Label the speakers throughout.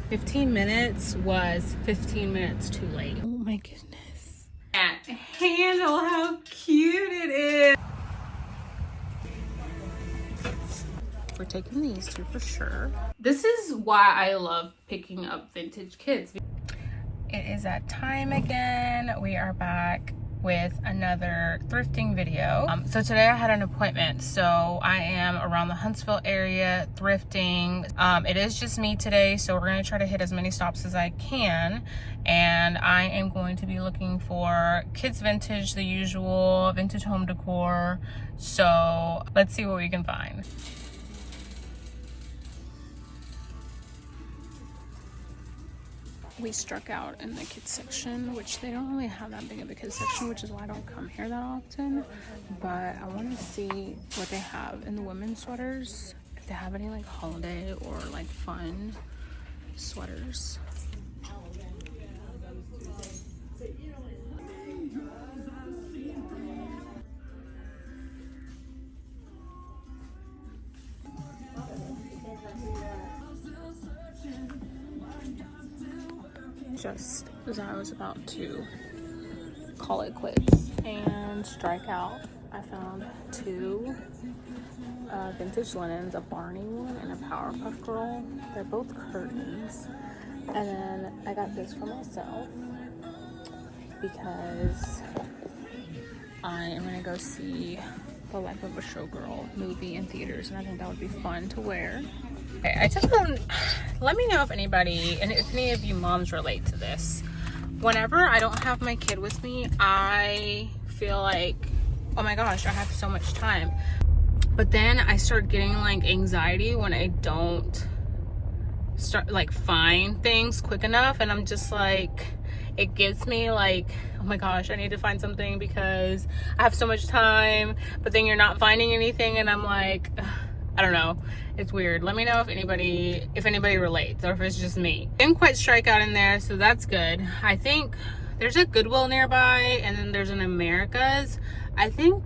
Speaker 1: 15 minutes was 15 minutes too late. Oh my goodness. Can't handle how cute it is. We're taking these two for sure. This is why I love picking up vintage kids. It is that time again. We are back with another thrifting video. So today I had an appointment, so I am around the Huntsville area thrifting. It is just me today, so we're gonna try to hit as many stops as I can, and I am going to be looking for kids vintage, the usual vintage home decor. So let's see what we can find. We struck out in the kids section, which they don't really have that big of a kids section, which is why I don't come here that often. But I want to see what they have in the women's sweaters, if they have any like holiday or like fun sweaters. Just as I was about to call it quits and strike out, I found two vintage linens, a Barney one and a Powerpuff Girl. They're both curtains. And then I got this for myself because I am gonna go see The Life of a Showgirl movie in theaters, and I think that would be fun to wear. I took them. Let me know if anybody, and if any of you moms relate to this. Whenever I don't have my kid with me, I feel like, oh my gosh, I have so much time. But then I start getting like anxiety when I don't start like find things quick enough, and I'm just like, it gives me like, oh my gosh, I need to find something because I have so much time, but then you're not finding anything, and I'm like, I don't know, it's weird. Let me know if anybody relates, or if it's just me. Didn't quite strike out in there, so that's good. I think there's a Goodwill nearby, and then there's an America's. I don't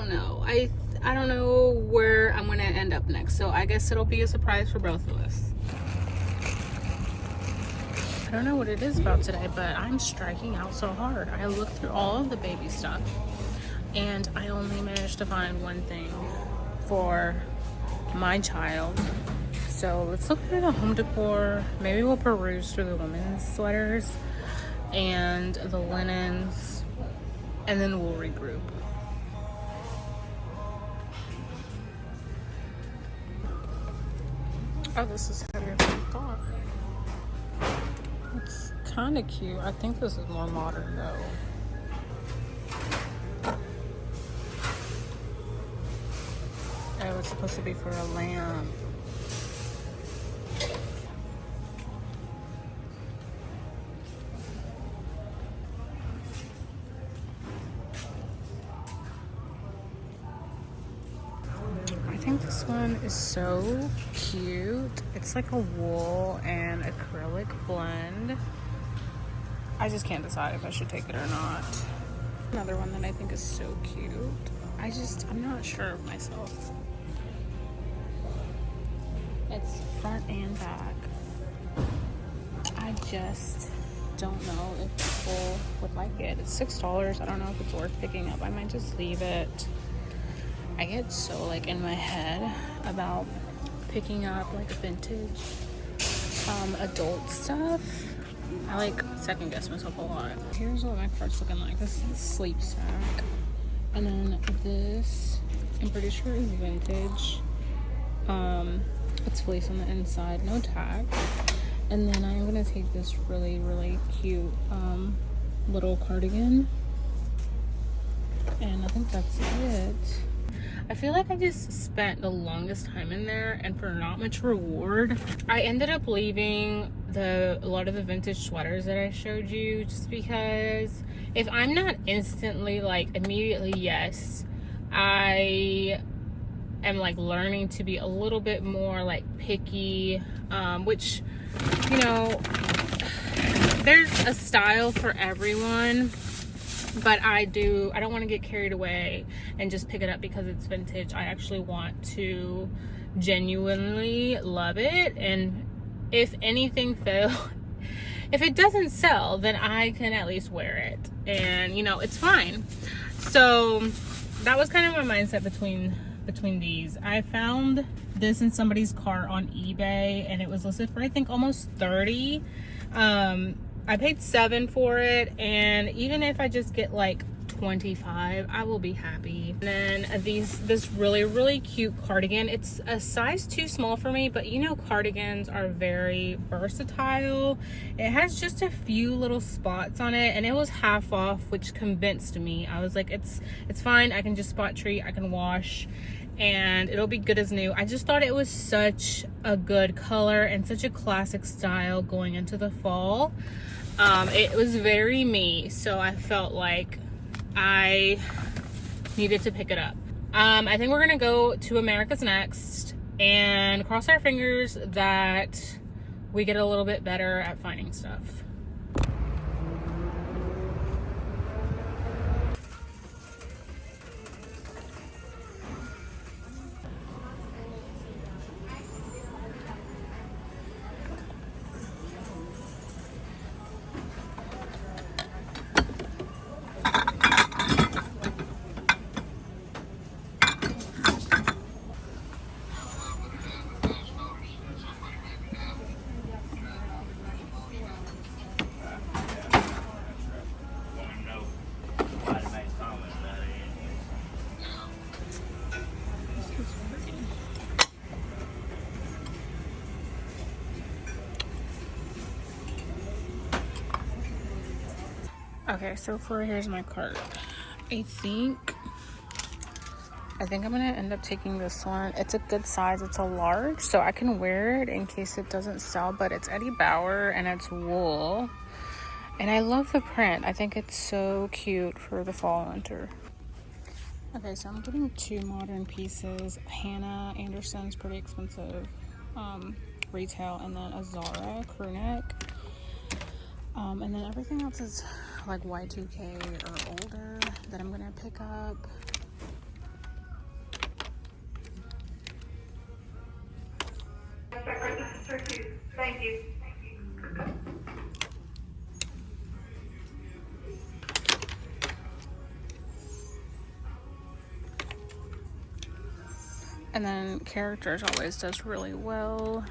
Speaker 1: know. I don't know where I'm gonna end up next, so I guess it'll be a surprise for both of us. I don't know what it is about today, but I'm striking out so hard. I looked through all of the baby stuff, and I only managed to find one thing for my child. So let's look through the home decor. Maybe we'll peruse through the women's sweaters and the linens, and then we'll regroup. Oh, this is heavier than I thought. It's kind of cute. I think this is more modern though. Oh, it's supposed to be for a lamp. I think this one is so cute. It's like a wool and acrylic blend. I just can't decide if I should take it or not. Another one that I think is so cute. I'm not sure of myself. It's front and back. I just don't know if people would like it. It's $6. I don't know if it's worth picking up. I might just leave it. I get so like in my head about picking up like vintage adult stuff. I like second guess myself a lot. Here's what my cart's looking like. This is the sleep sack. And then this, I'm pretty sure is vintage. It's fleece on the inside, no tag. And then I'm gonna take this really, really cute little cardigan. And I think that's it. I feel like I just spent the longest time in there, and for not much reward. I ended up leaving a lot of the vintage sweaters that I showed you, just because if I'm not instantly like immediately yes, I am like learning to be a little bit more like picky, which, you know, there's a style for everyone. But I don't want to get carried away and just pick it up because it's vintage. I actually want to genuinely love it and if anything fails, if it doesn't sell, then I can at least wear it, and you know, it's fine. So that was kind of my mindset between these. I found this in somebody's cart on eBay, and it was listed for I think almost 30. I paid $7 for it, and even if I just get like 25, I will be happy. And then this really cute cardigan. It's a size too small for me, but you know, cardigans are very versatile. It has just a few little spots on it, and it was half off, which convinced me. I was like, it's fine, I can just spot treat, I can wash, and it'll be good as new. I just thought it was such a good color and such a classic style going into the fall. It was very me, so I felt like I needed to pick it up. I think we're gonna go to America's Next and cross our fingers that we get a little bit better at finding stuff. Okay, so here's my cart. I think I'm gonna end up taking this one. It's a good size, it's a large, so I can wear it in case it doesn't sell, but it's Eddie Bauer and it's wool. And I love the print. I think it's so cute for the fall and winter. Okay, so I'm getting 2 modern pieces. Hannah Anderson's pretty expensive retail, and then a Zara crew neck. And then everything else is like Y2K or older that I'm gonna pick up.
Speaker 2: Thank you.
Speaker 1: And then Characters always does really well,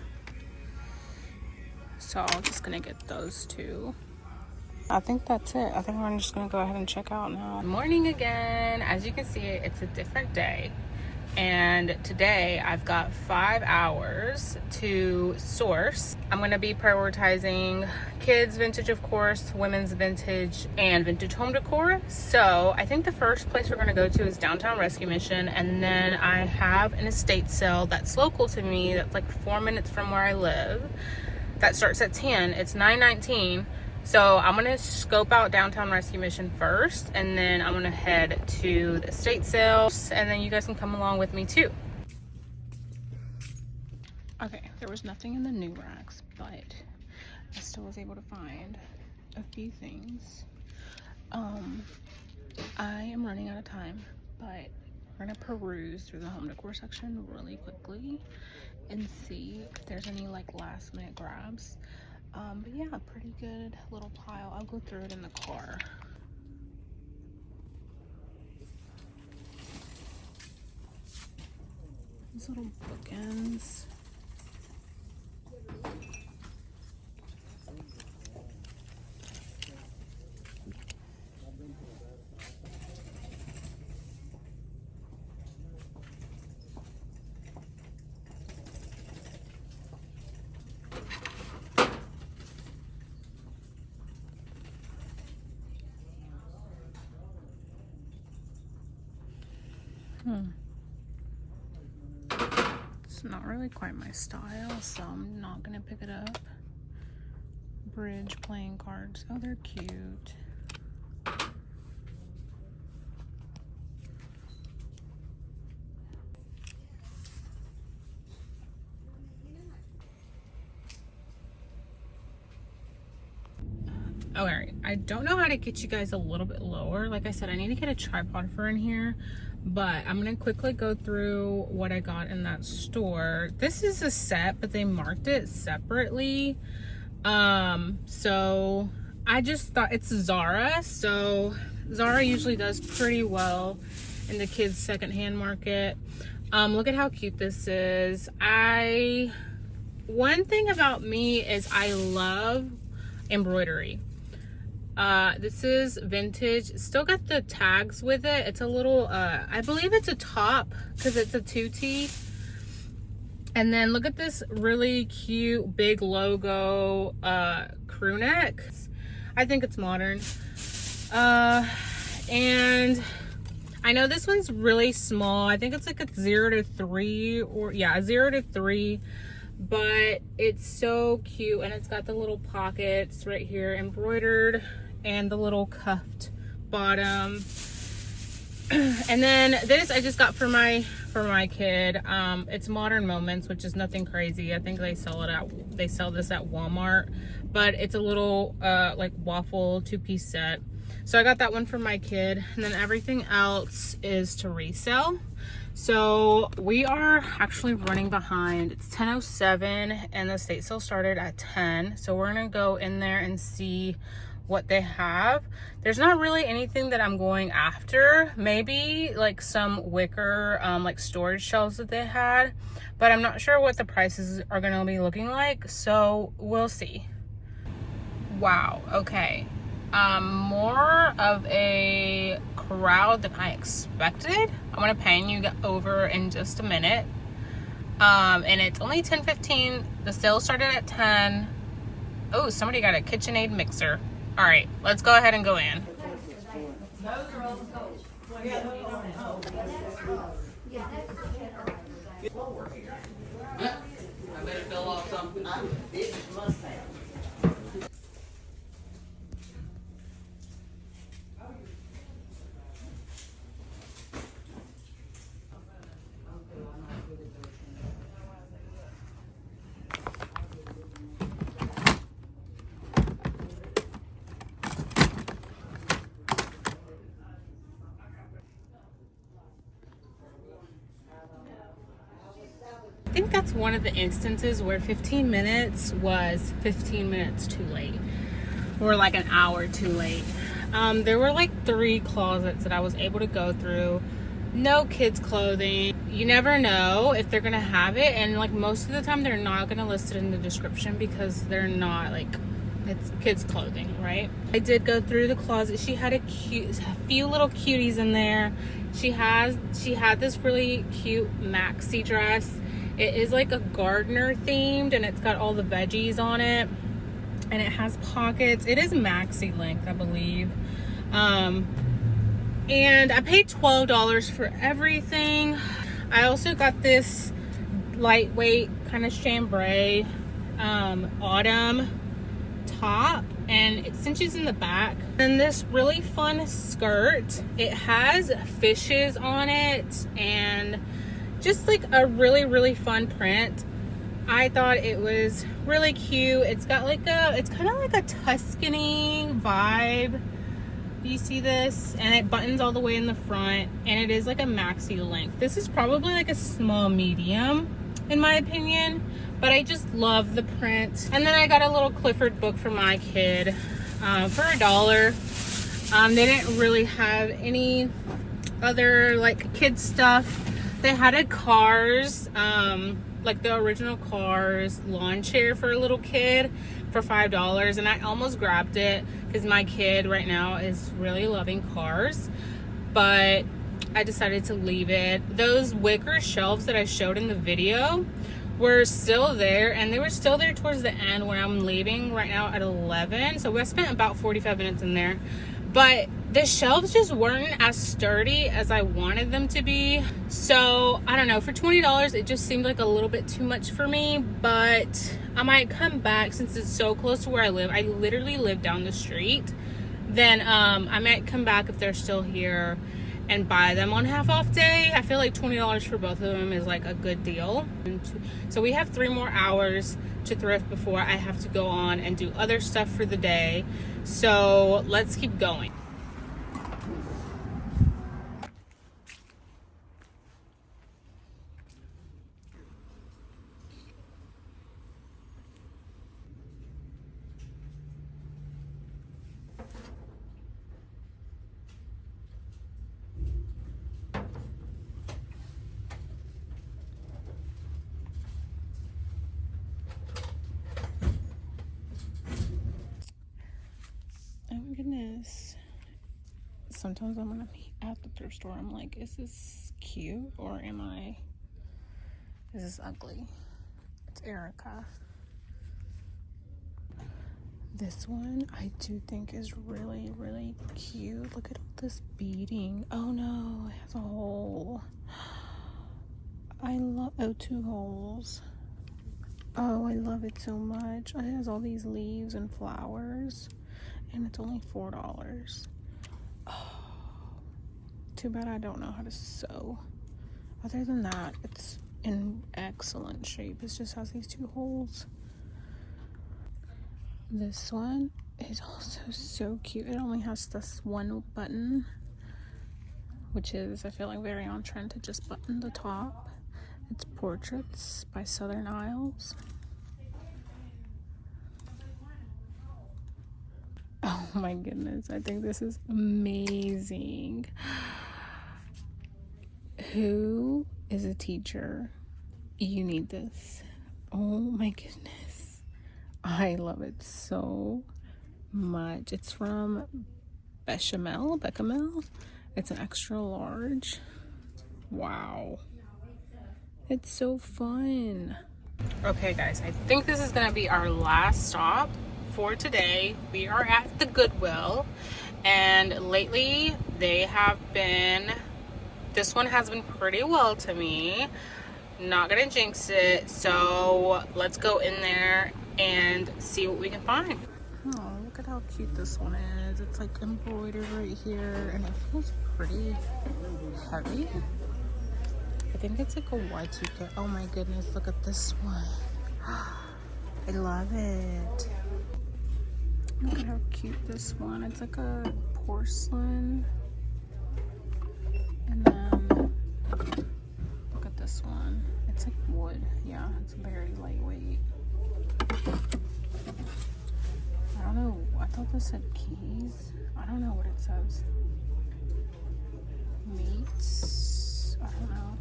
Speaker 1: so I'm just gonna get those 2. I think that's it. I think we're just gonna go ahead and check out now. Morning again. As you can see, it's a different day. And today I've got 5 hours to source. I'm gonna be prioritizing kids vintage, of course, women's vintage, and vintage home decor. So I think the first place we're gonna go to is Downtown Rescue Mission, and then I have an estate sale that's local to me, that's like 4 minutes from where I live, that starts at 10. It's 9:19. So I'm gonna scope out Downtown Rescue Mission first, and then I'm gonna head to the estate sale, and then you guys can come along with me too. Okay, there was nothing in the new racks, but I still was able to find a few things. I am running out of time, but we're gonna peruse through the home decor section really quickly and see if there's any like last minute grabs. But yeah, pretty good little pile. I'll go through it in the car. These little bookends. It's not really quite my style, so I'm not gonna pick it up. Bridge playing cards. Oh, they're cute. Okay, I don't know how to get you guys a little bit lower. Like I said, I need to get a tripod for in here, but I'm gonna quickly go through what I got in that store. This is a set, but they marked it separately. So I just thought it's Zara. So Zara usually does pretty well in the kids secondhand market. Look at how cute this is. One thing about me is I love embroidery. This is vintage. Still got the tags with it. It's a little, I believe it's a top because it's a 2T. And then look at this really cute big logo crew neck. I think it's modern. And I know this one's really small. I think it's like a 0 to 3 or yeah, a 0 to 3. But it's so cute, and it's got the little pockets right here embroidered and the little cuffed bottom. And then this I just got for my kid. It's Modern Moments, which is nothing crazy. I think they sell this at Walmart, but it's a little like waffle 2-piece set. So I got that one for my kid, and then everything else is to resell. So we are actually running behind. It's 10:07 and the state sale started at 10. So we're gonna go in there and see what they have. There's not really anything that I'm going after. Maybe like some wicker like storage shelves that they had, but I'm not sure what the prices are gonna be looking like. So we'll see. Wow, okay. More of a crowd than I expected. I'm gonna pan you over in just a minute. And it's only 10:15. The sale started at 10. Oh, somebody got a KitchenAid mixer. All right, let's go ahead and go in.
Speaker 3: I better fill off something. It must have.
Speaker 1: I think that's one of the instances where 15 minutes was 15 minutes too late, or like an hour too late. There were like 3 closets that I was able to go through. No kids clothing. You never know if they're gonna have it, and like most of the time they're not gonna list it in the description because they're not, like, it's kids clothing, right? I did go through the closet. She had a few little cuties in there. She had this really cute maxi dress. It is like a gardener themed, and it's got all the veggies on it, and it has pockets. It is maxi length, I believe. And I paid $12 for everything. I also got this lightweight kind of chambray autumn top, and it cinches in the back. And this really fun skirt. It has fishes on it and just like a really fun print. I thought it was really cute. It's got like it's kind of like a Tuscany vibe. You see this? And it buttons all the way in the front, and it is like a maxi length. This is probably like a small medium in my opinion, but I just love the print. And then I got a little Clifford book for my kid for $1. They didn't really have any other like kid stuff. They had a Cars, like the original Cars lawn chair for a little kid for $5, and I almost grabbed it because my kid right now is really loving Cars, but I decided to leave it. Those wicker shelves that I showed in the video were still there, and they were still there towards the end when I'm leaving right now at 11. So we spent about 45 minutes in there, but the shelves just weren't as sturdy as I wanted them to be. So I don't know, for $20 it just seemed like a little bit too much for me, but I might come back since it's so close to where I live. I literally live down the street. Then I might come back if they're still here and buy them on half off day. I feel like $20 for both of them is like a good deal. And so we have 3 more hours to thrift before I have to go on and do other stuff for the day. So let's keep going. Oh my goodness. Sometimes I'm gonna be at the thrift store, I'm like, is this cute or is this ugly? It's Erica. This one I do think is really, really cute. Look at all this beading. Oh no, it has a hole. I love 2 holes. Oh, I love it so much. It has all these leaves and flowers, and it's only $4. Oh, too bad I don't know how to sew. Other than that, it's in excellent shape. It just has these 2 holes. This one is also so cute. It only has this one button, which is, I feel like, very on trend to just button the top. It's Portraits by Southern Isles. Oh my goodness, I think this is amazing. Who is a teacher? You need this. Oh my goodness. I love it so much. It's from Bechamel. It's an extra large. Wow. It's so fun. Okay guys, I think this is gonna be our last stop for today. We are at the Goodwill, and lately this one has been pretty well to me. Not gonna jinx it, so let's go in there and see what we can find. Oh, look at how cute this one is. It's like embroidered right here, and it feels pretty heavy. I think it's like a Y2K. Oh my goodness, look at this one. I love it. Look at how cute this one. It's like a porcelain. And then look at this one. It's like wood. Yeah, it's very lightweight. I don't know. I thought this said keys. I don't know what it says. Meats. I don't know.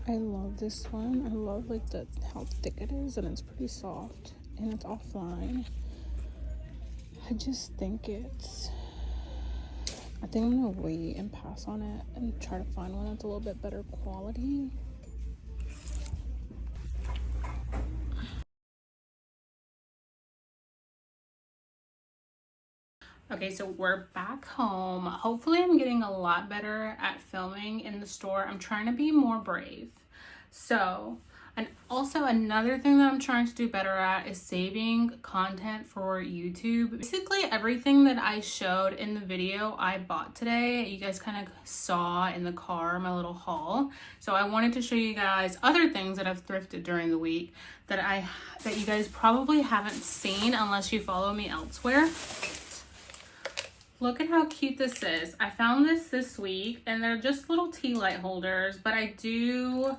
Speaker 1: I love this one. I love like how thick it is, and it's pretty soft, and it's offline. I think I'm gonna wait and pass on it and try to find one that's a little bit better quality. Okay, so we're back home. Hopefully I'm getting a lot better at filming in the store. I'm trying to be more brave. So, and also another thing that I'm trying to do better at is saving content for YouTube. Basically everything that I showed in the video I bought today, you guys kind of saw in the car, my little haul. So I wanted to show you guys other things that I've thrifted during the week that you guys probably haven't seen unless you follow me elsewhere. Look at how cute this is. I found this week, and they're just little tea light holders, but I do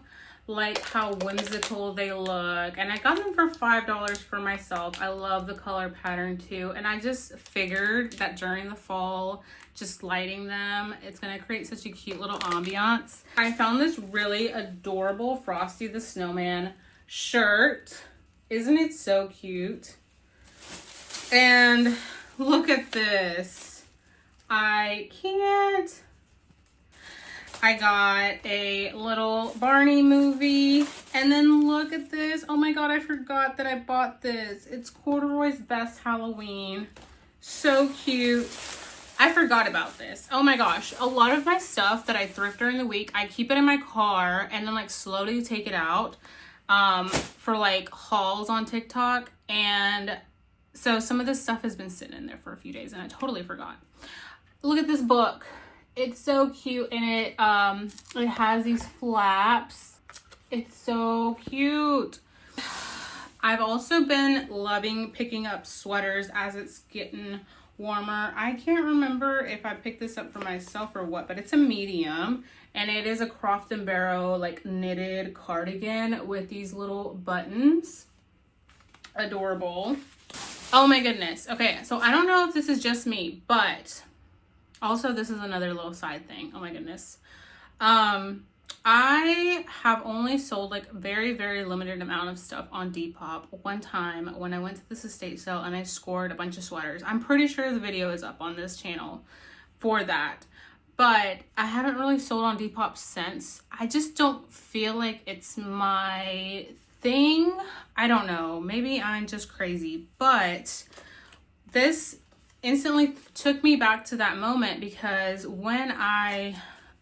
Speaker 1: like how whimsical they look, and I got them for $5 for myself. I love the color pattern too, and I just figured that during the fall, just lighting them, it's gonna create such a cute little ambiance. I found this really adorable Frosty the Snowman shirt. Isn't it so cute? And look at this. I got a little Barney movie, and then look at this. Oh my god, I forgot that I bought this. It's Corduroy's Best Halloween. So cute. I forgot about this. Oh my gosh, a lot of my stuff that I thrift during the week, I keep it in my car and then like slowly take it out for like hauls on TikTok, and so some of this stuff has been sitting in there for a few days and I totally forgot. look at this book. It's so cute, and it has these flaps. It's so cute. I've also been loving picking up sweaters as it's getting warmer. I can't remember if I picked this up for myself or what, but it's a medium, and it is a Croft & Barrow like knitted cardigan with these little buttons. Adorable. Oh my goodness. Okay, so I don't know if this is just me, but also this is another little side thing. Oh my goodness. I have only sold like very, very limited amount of stuff on Depop one time when I went to this estate sale and I scored a bunch of sweaters. I'm pretty sure the video is up on this channel for that, but I haven't really sold on Depop since. I just don't feel like it's my thing. I don't know, maybe I'm just crazy, but this instantly took me back to that moment, because when I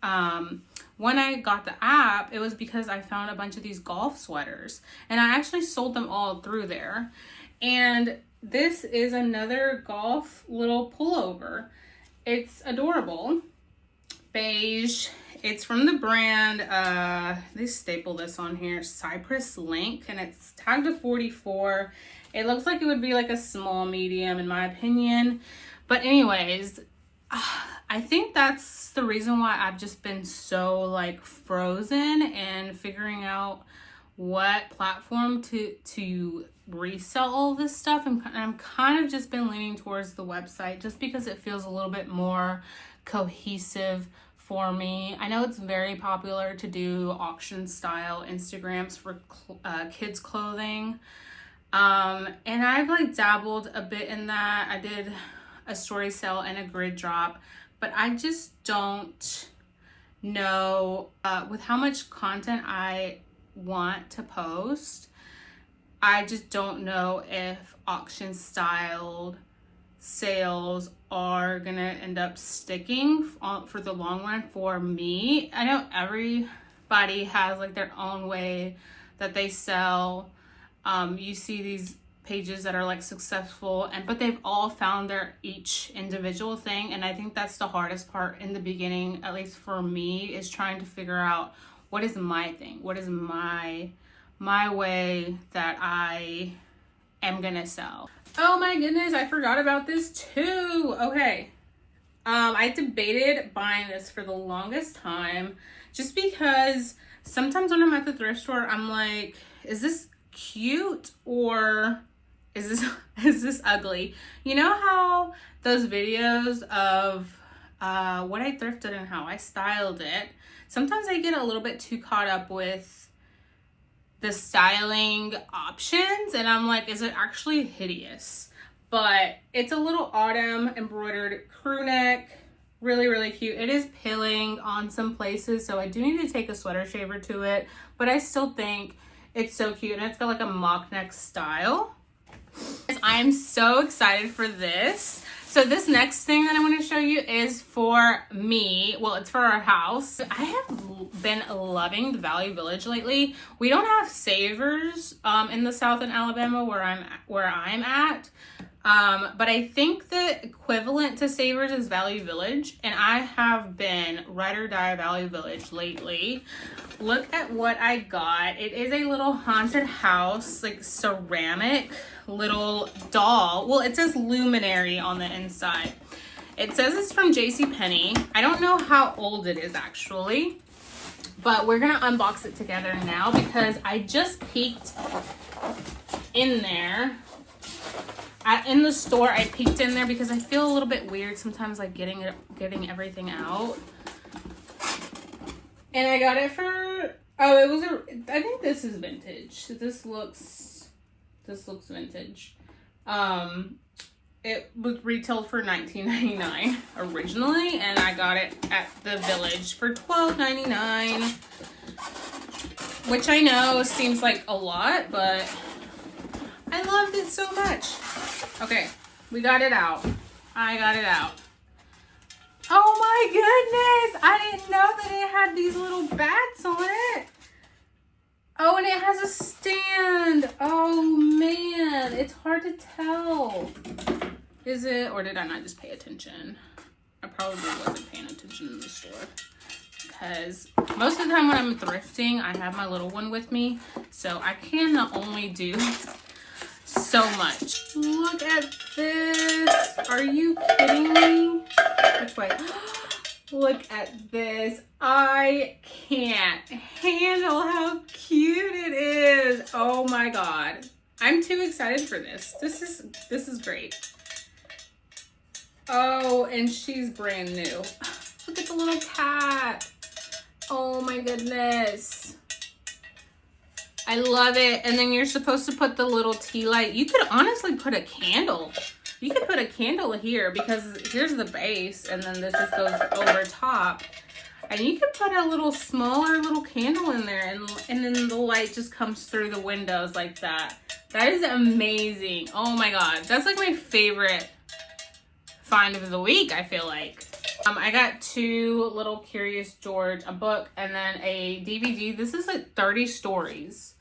Speaker 1: got the app, it was because I found a bunch of these golf sweaters, and I actually sold them all through there. And this is another golf little pullover. It's adorable. Beige. It's from the brand, they staple this on here, Cypress Link, and it's tagged to 44. It looks like it would be like a small medium in my opinion. But anyways, I think that's the reason why I've just been so like frozen and figuring out what platform to resell all this stuff. And I'm kind of just been leaning towards the website just because it feels a little bit more cohesive for me. I know it's very popular to do auction style Instagrams for kids clothing. And I've like dabbled a bit in that. I did a story sale and a grid drop, but I just don't know with how much content I want to post. I just don't know if auction styled sales are gonna end up sticking for the long run for me. I know everybody has like their own way that they sell. You see these pages that are like successful, but they've all found their each individual thing, and I think that's the hardest part in the beginning, at least for me, is trying to figure out what is my thing, what is my way that I am gonna sell. Oh my goodness, I forgot about this too. Okay. I debated buying this for the longest time just because sometimes when I'm at the thrift store, I'm like, is this cute or is this ugly? You know how those videos of what I thrifted and how I styled it, sometimes I get a little bit too caught up with the styling options and I'm like, is it actually hideous? But it's a little autumn embroidered crew neck, really, really cute. It is pilling on some places, so I do need to take a sweater shaver to it, but I still think it's so cute, and it's got like a mock neck style. I'm so excited for this. So this next thing that I want to show you is for me. Well, it's for our house. I have been loving the Value Village lately. We don't have Savers in the South in Alabama where I'm at. But I think the equivalent to Savers is Value Village, and I have been ride or die Value Village lately. Look at what I got. It is a little haunted house, like ceramic little doll. Well, it says Luminary on the inside. It says it's from JCPenney. I don't know how old it is actually, but we're gonna unbox it together now because I just peeked in there. In the store, I peeked in there because I feel a little bit weird sometimes, like getting everything out. And I got it for, I think this is vintage. This looks vintage. It was retailed for $19.99 originally, and I got it at the Village for $12.99, which I know seems like a lot, but I loved it so much. Okay, we got it out. I got it out. Oh my goodness! I didn't know that it had these little bats on it. Oh, and it has a stand. Oh man, it's hard to tell. Is it, or did I not just pay attention? I probably wasn't paying attention in the store. Because most of the time when I'm thrifting, I have my little one with me. So I can only do so much. Look at this. Are you kidding me? Which way? Look at this. I can't handle how cute it is. Oh my God. I'm too excited for this. This is great. Oh, and she's brand new. Look at the little cat. Oh my goodness. I love it. And then you're supposed to put the little tea light. You could honestly put a candle. You could put a candle here because here's the base and then this just goes over top. And you could put a little smaller little candle in there and then the light just comes through the windows like that. That is amazing. Oh my God. That's like my favorite find of the week, I feel like. I got 2 little Curious George, a book, and then a DVD. This is like 30 stories.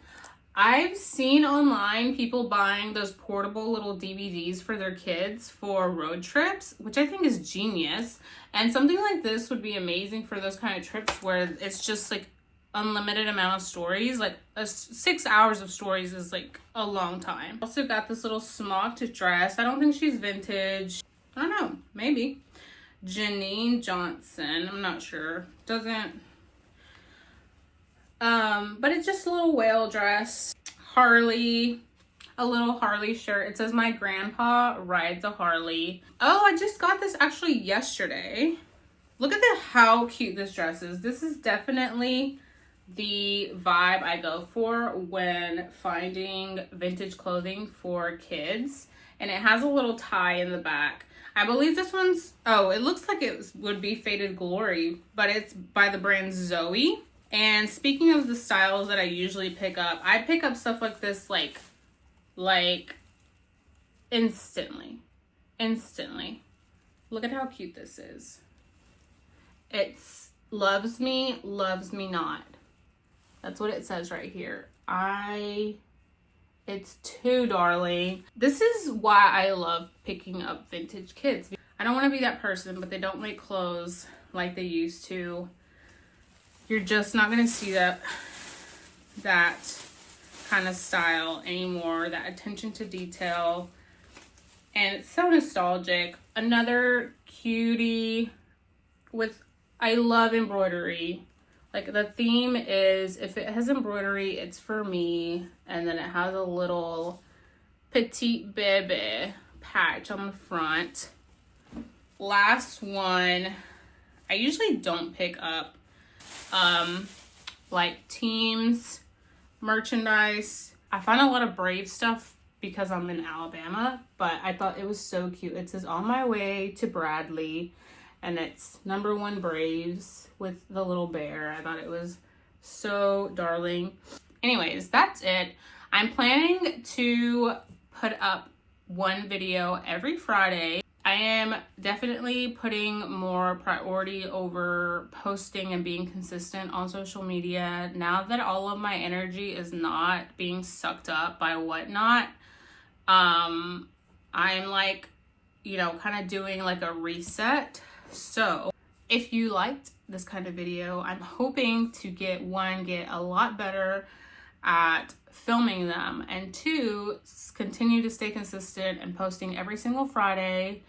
Speaker 1: I've seen online people buying those portable little DVDs for their kids for road trips, which I think is genius. And something like this would be amazing for those kind of trips where it's just like unlimited amount of stories. Like 6 hours of stories is like a long time. Also got this little smocked dress. I don't think she's vintage. I don't know, maybe. Janine Johnson, I'm not sure. Doesn't, but it's just a little whale dress. Harley, a little Harley shirt. It says my grandpa rides a Harley. Oh, I just got this actually yesterday. Look at how cute this dress is. This is definitely the vibe I go for when finding vintage clothing for kids. And it has a little tie in the back. I believe this one's, oh, it looks like it would be Faded Glory, but it's by the brand Zoe. And speaking of the styles that I usually pick up, I pick up stuff like this like instantly. Look at how cute this is. It's loves me not. That's what it says right here. It's too darling. This is why I love picking up vintage kids. I don't want to be that person, but they don't make clothes like they used to. You're just not going to see that kind of style anymore, that attention to detail. And it's so nostalgic. Another cutie with, I love embroidery. Like the theme is, if it has embroidery, it's for me. And then it has a little petite bebe patch on the front. Last one, I usually don't pick up like Teams merchandise. I find a lot of Brave stuff because I'm in Alabama, but I thought it was so cute. It says on my way to Bradley, and it's #1 Braves with the little bear. I thought it was so darling. Anyways, that's it. I'm planning to put up one video every Friday. I am definitely putting more priority over posting and being consistent on social media now that all of my energy is not being sucked up by whatnot. I'm like, you know, kind of doing like a reset. So if you liked this kind of video, I'm hoping to get a lot better at filming them, and 2, continue to stay consistent and posting every single Friday.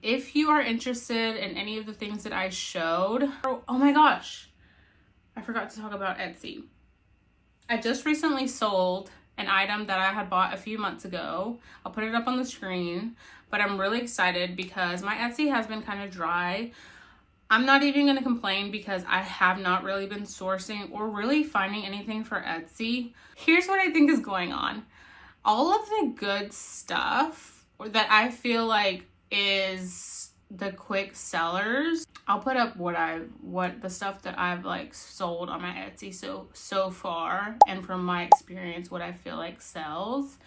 Speaker 1: If you are interested in any of the things that I showed, oh my gosh, I forgot to talk about Etsy. I just recently sold an item that I had bought a few months ago. I'll put it up on the screen, but I'm really excited because my Etsy has been kind of dry. I'm not even going to complain because I have not really been sourcing or really finding anything for Etsy. Here's what I think is going on. All of the good stuff that I feel like is the quick sellers, I'll put up what the stuff that I've like sold on my Etsy so far, and from my experience what I feel like sells.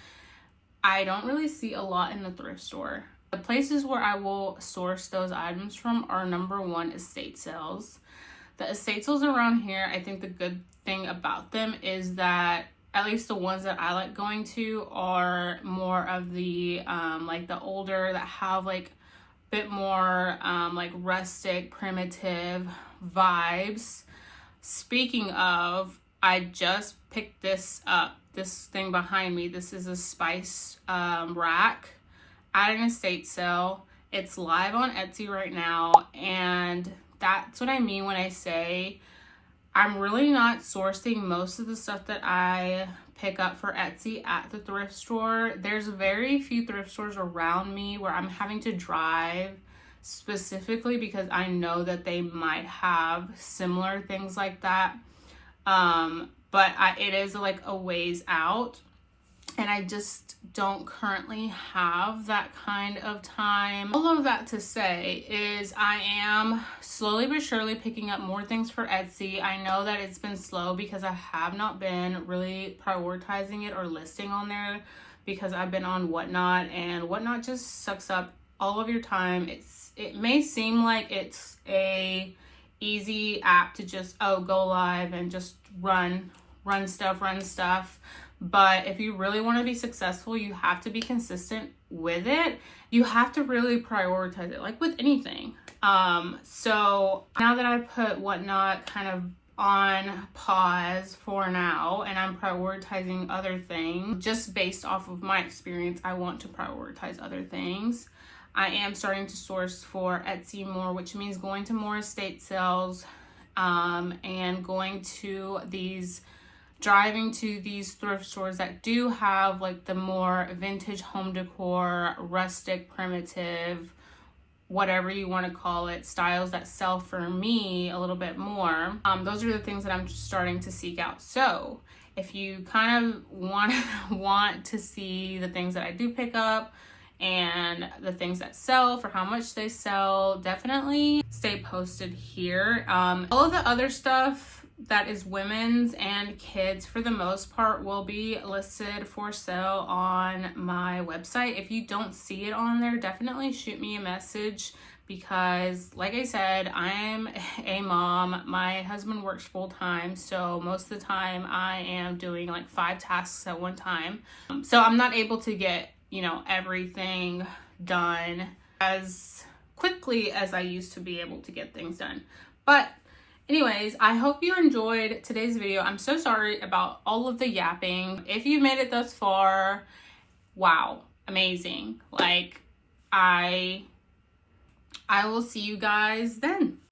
Speaker 1: I don't really see a lot in the thrift store. The places where I will source those items from are #1 estate sales. The estate sales around here, I think the good thing about them is that at least the ones that I like going to are more of the like the older, that have like bit more like rustic, primitive vibes. Speaking of, I just picked this up. This thing behind me, this is a spice rack at an estate sale. It's live on Etsy right now, and that's what I mean when I say I'm really not sourcing most of the stuff that I pick up for Etsy at the thrift store. There's very few thrift stores around me where I'm having to drive specifically because I know that they might have similar things like that. But it is like a ways out, and I just don't currently have that kind of time. All of that to say is I am slowly but surely picking up more things for Etsy. I know that it's been slow because I have not been really prioritizing it or listing on there because I've been on Whatnot, and Whatnot just sucks up all of your time. It may seem like it's a easy app to just go live and just run stuff. But if you really want to be successful, you have to be consistent with it. You have to really prioritize it, like with anything. So now that I put Whatnot kind of on pause for now, and I'm prioritizing other things, just based off of my experience, I want to prioritize other things. I am starting to source for Etsy more, which means going to more estate sales, and driving to these thrift stores that do have like the more vintage home decor, rustic, primitive, whatever you want to call it, styles that sell for me a little bit more. Those are the things that I'm starting to seek out. So if you kind of want to see the things that I do pick up and the things that sell, for how much they sell, definitely stay posted here. All of the other stuff that is women's and kids, for the most part, will be listed for sale on my website. If you don't see it on there, definitely shoot me a message, because like I said, I'm a mom. My husband works full time, so most of the time I am doing like 5 tasks at one time. So I'm not able to get, everything done as quickly as I used to be able to get things done. But anyways, I hope you enjoyed today's video. I'm so sorry about all of the yapping. If you made it thus far, wow, amazing. Like, I will see you guys then.